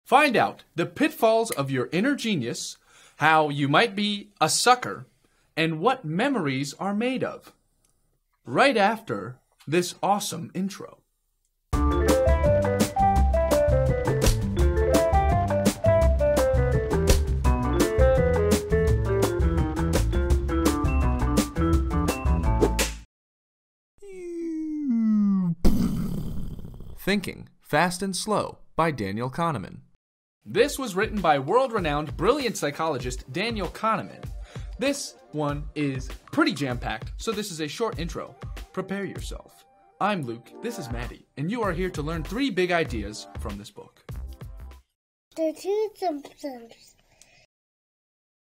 Find out the pitfalls of your inner genius, how you might be a sucker, and what memories are made of. Right after this awesome intro. Thinking, Fast and Slow by Daniel Kahneman. This was written by world-renowned brilliant psychologist Daniel Kahneman. This one is pretty jam-packed, so this is a short intro. Prepare yourself. I'm Luke, this is Maddie, and you are here to learn 3 big ideas from this book. The two symptoms.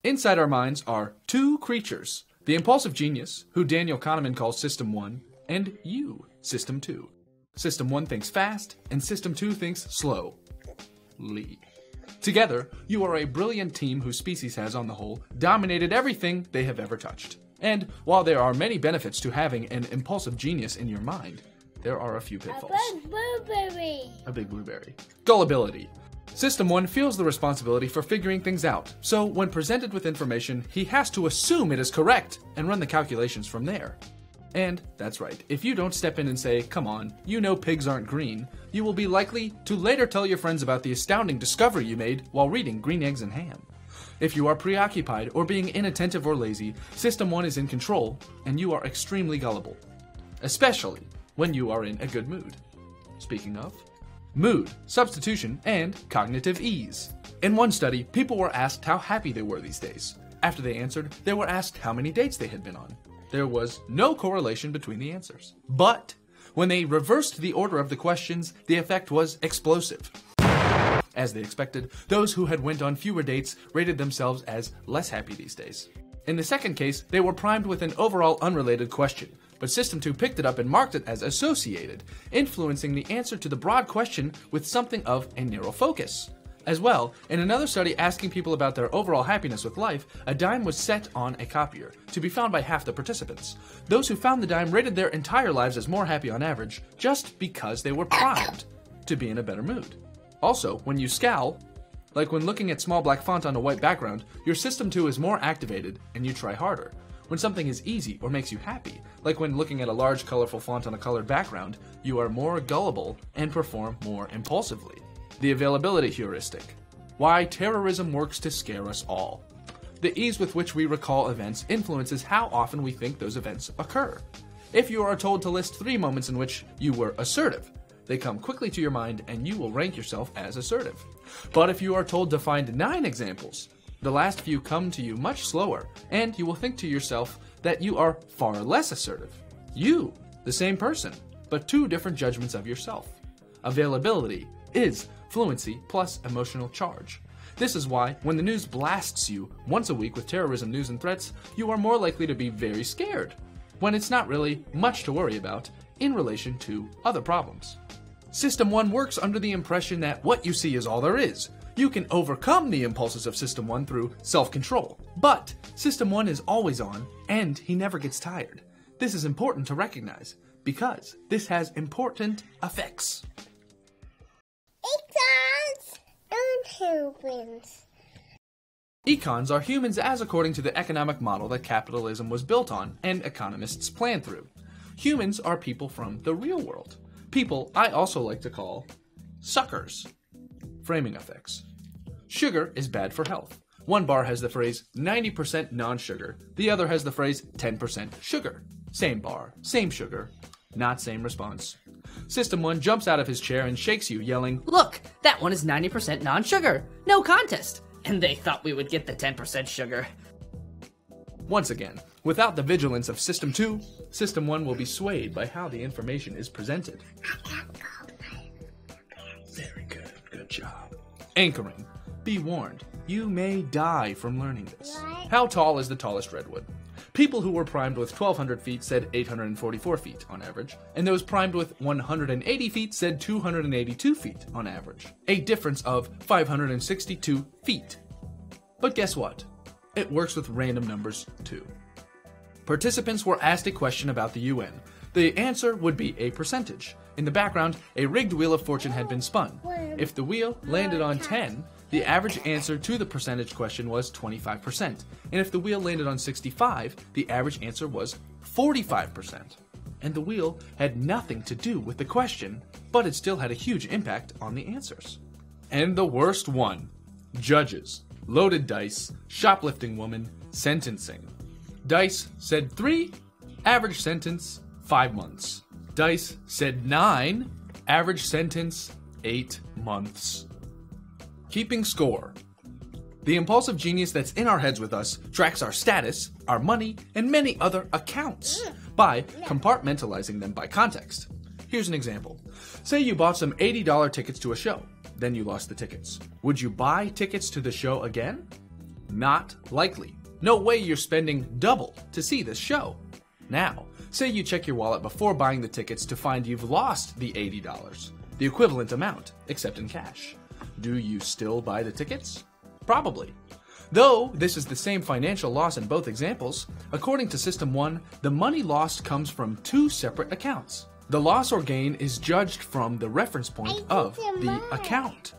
Inside our minds are 2 creatures, the impulsive genius, who Daniel Kahneman calls System 1, and you, System 2. System 1 thinks fast, and System 2 thinks slowly. Together, you are a brilliant team whose species has, on the whole, dominated everything they have ever touched. And while there are many benefits to having an impulsive genius in your mind, there are a few pitfalls. A big blueberry. A big blueberry. Gullibility. System 1 feels the responsibility for figuring things out, so when presented with information, he has to assume it is correct and run the calculations from there. And that's right, if you don't step in and say, come on, you know pigs aren't green, you will be likely to later tell your friends about the astounding discovery you made while reading Green Eggs and Ham. If you are preoccupied or being inattentive or lazy, System 1 is in control, and you are extremely gullible. Especially when you are in a good mood. Speaking of, mood, substitution, and cognitive ease. In one study, people were asked how happy they were these days. After they answered, they were asked how many dates they had been on. There was no correlation between the answers. But when they reversed the order of the questions, the effect was explosive. As they expected, those who had went on fewer dates rated themselves as less happy these days. In the second case, they were primed with an overall unrelated question, but System 2 picked it up and marked it as associated, influencing the answer to the broad question with something of a narrow focus. As well, in another study asking people about their overall happiness with life, a dime was set on a copier, to be found by half the participants. Those who found the dime rated their entire lives as more happy on average, just because they were primed to be in a better mood. Also, when you scowl, like when looking at small black font on a white background, your System 2 is more activated and you try harder. When something is easy or makes you happy, like when looking at a large colorful font on a colored background, you are more gullible and perform more impulsively. The availability heuristic. Why terrorism works to scare us all. The ease with which we recall events influences how often we think those events occur. If you are told to list 3 moments in which you were assertive, they come quickly to your mind and you will rank yourself as assertive. But if you are told to find 9 examples, the last few come to you much slower, and you will think to yourself that you are far less assertive. You, the same person, but 2 different judgments of yourself. Availability is fluency plus emotional charge. This is why, when the news blasts you once a week with terrorism news and threats, you are more likely to be very scared, when it's not really much to worry about in relation to other problems. System 1 works under the impression that what you see is all there is. You can overcome the impulses of System 1 through self-control. But System 1 is always on, and he never gets tired. This is important to recognize, because this has important effects. Econs and Humans. Econs are humans as according to the economic model that capitalism was built on and economists plan through. Humans are people from the real world. People I also like to call suckers. Framing effects. Sugar is bad for health. One bar has the phrase 90% non-sugar. The other has the phrase 10% sugar. Same bar, same sugar, not same response. System 1 jumps out of his chair and shakes you, yelling, Look, that one is 90% non-sugar. No contest. And they thought we would get the 10% sugar. Once again, without the vigilance of System 2, System 1 will be swayed by how the information is presented. Very good. Good job. Anchoring. Be warned, you may die from learning this. What? How tall is the tallest redwood? People who were primed with 1,200 feet said 844 feet on average, and those primed with 180 feet said 282 feet on average, a difference of 562 feet. But guess what? It works with random numbers too. Participants were asked a question about the UN. The answer would be a percentage. In the background, a rigged wheel of fortune had been spun. If the wheel landed on 10, the average answer to the percentage question was 25%. And if the wheel landed on 65, the average answer was 45%. And the wheel had nothing to do with the question, but it still had a huge impact on the answers. And the worst one: judges, loaded dice, shoplifting woman, sentencing. Dice said 3, average sentence 5 months. Dice said 9, average sentence 8 months. Keeping score. The impulsive genius that's in our heads with us tracks our status, our money, and many other accounts by compartmentalizing them by context. Here's an example. Say you bought some $80 tickets to a show, then you lost the tickets. Would you buy tickets to the show again? Not likely. No way you're spending double to see this show. Now, say you check your wallet before buying the tickets to find you've lost the $80, the equivalent amount, except in cash. Do you still buy the tickets? Probably. Though this is the same financial loss in both examples, according to System 1, the money lost comes from 2 separate accounts. The loss or gain is judged from the reference point of the account.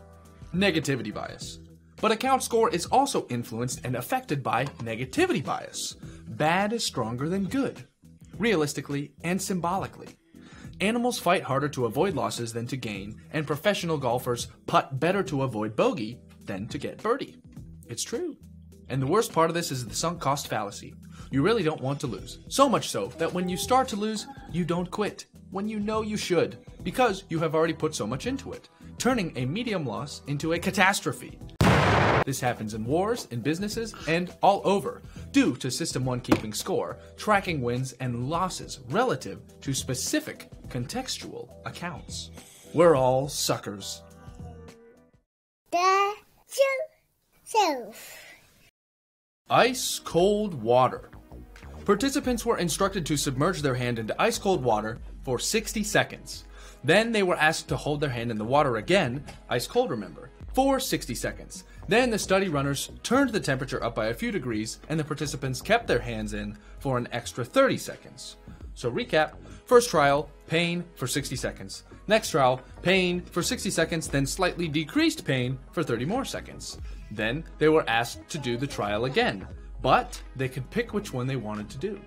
Negativity bias. But account score is also influenced and affected by negativity bias. Bad is stronger than good, realistically and symbolically. Animals fight harder to avoid losses than to gain, and professional golfers putt better to avoid bogey than to get birdie. It's true. And the worst part of this is the sunk cost fallacy. You really don't want to lose. So much so that when you start to lose, you don't quit, when you know you should, because you have already put so much into it, turning a medium loss into a catastrophe. This happens in wars, in businesses, and all over, due to System 1 keeping score, tracking wins and losses relative to specific contextual accounts. We're all suckers. The Two Selves. Ice cold water. Participants were instructed to submerge their hand into ice cold water for 60 seconds. Then they were asked to hold their hand in the water again, ice cold remember, for 60 seconds. Then the study runners turned the temperature up by a few degrees and the participants kept their hands in for an extra 30 seconds. So recap, first trial, pain for 60 seconds. Next trial, pain for 60 seconds, then slightly decreased pain for 30 more seconds. Then they were asked to do the trial again, but they could pick which one they wanted to do.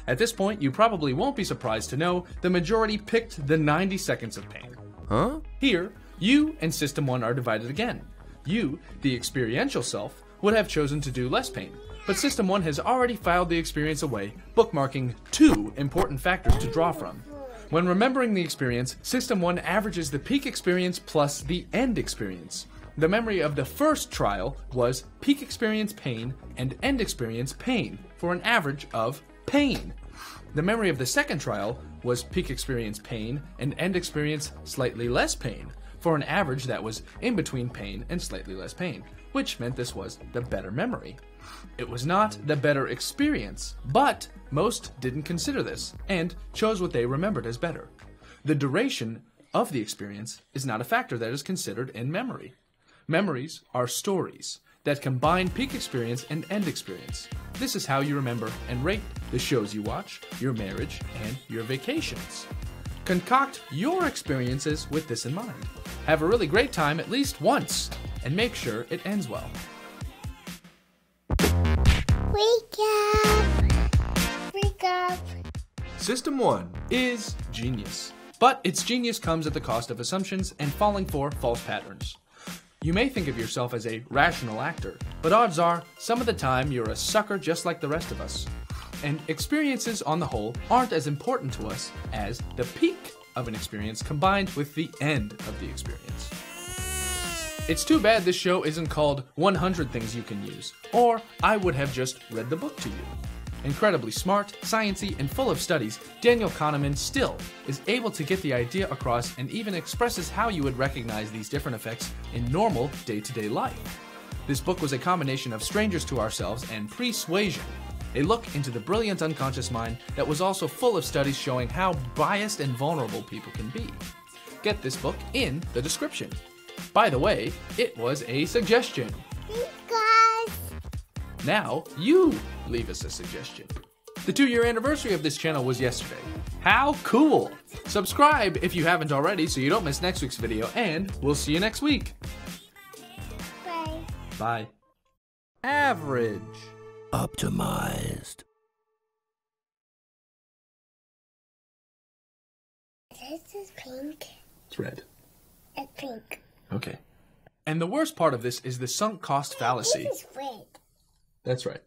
At this point, you probably won't be surprised to know the majority picked the 90 seconds of pain. Huh? Here, you and System 1 are divided again. You, the experiential self, would have chosen to do less pain, but System 1 has already filed the experience away, bookmarking 2 important factors to draw from. When remembering the experience, System 1 averages the peak experience plus the end experience. The memory of the first trial was peak experience pain and end experience pain for an average of pain. The memory of the second trial was peak experience pain and end experience slightly less pain for an average that was in between pain and slightly less pain, which meant this was the better memory. It was not the better experience, but most didn't consider this and chose what they remembered as better. The duration of the experience is not a factor that is considered in memory. Memories are stories that combine peak experience and end experience. This is how you remember and rate the shows you watch, your marriage, and your vacations. Concoct your experiences with this in mind. Have a really great time at least once, and make sure it ends well. Wake up. Wake up. System 1. Is genius. But its genius comes at the cost of assumptions and falling for false patterns. You may think of yourself as a rational actor, but odds are, some of the time you're a sucker just like the rest of us. And experiences on the whole aren't as important to us as the peak of an experience combined with the end of the experience. It's too bad this show isn't called 100 Things You Can Use, or I would have just read the book to you. Incredibly smart, sciencey, and full of studies, Daniel Kahneman still is able to get the idea across and even expresses how you would recognize these different effects in normal day-to-day life. This book was a combination of Strangers to Ourselves and Persuasion, a look into the brilliant unconscious mind that was also full of studies showing how biased and vulnerable people can be. Get this book in the description. By the way, it was a suggestion. Thanks, guys. Now, you leave us a suggestion. The 2-year anniversary of this channel was yesterday. How cool! Subscribe if you haven't already so you don't miss next week's video, and we'll see you next week. Bye. Bye. Average. Optimized. This is pink. It's red. It's pink. Okay. And the worst part of this is the sunk cost fallacy. This is red. That's right.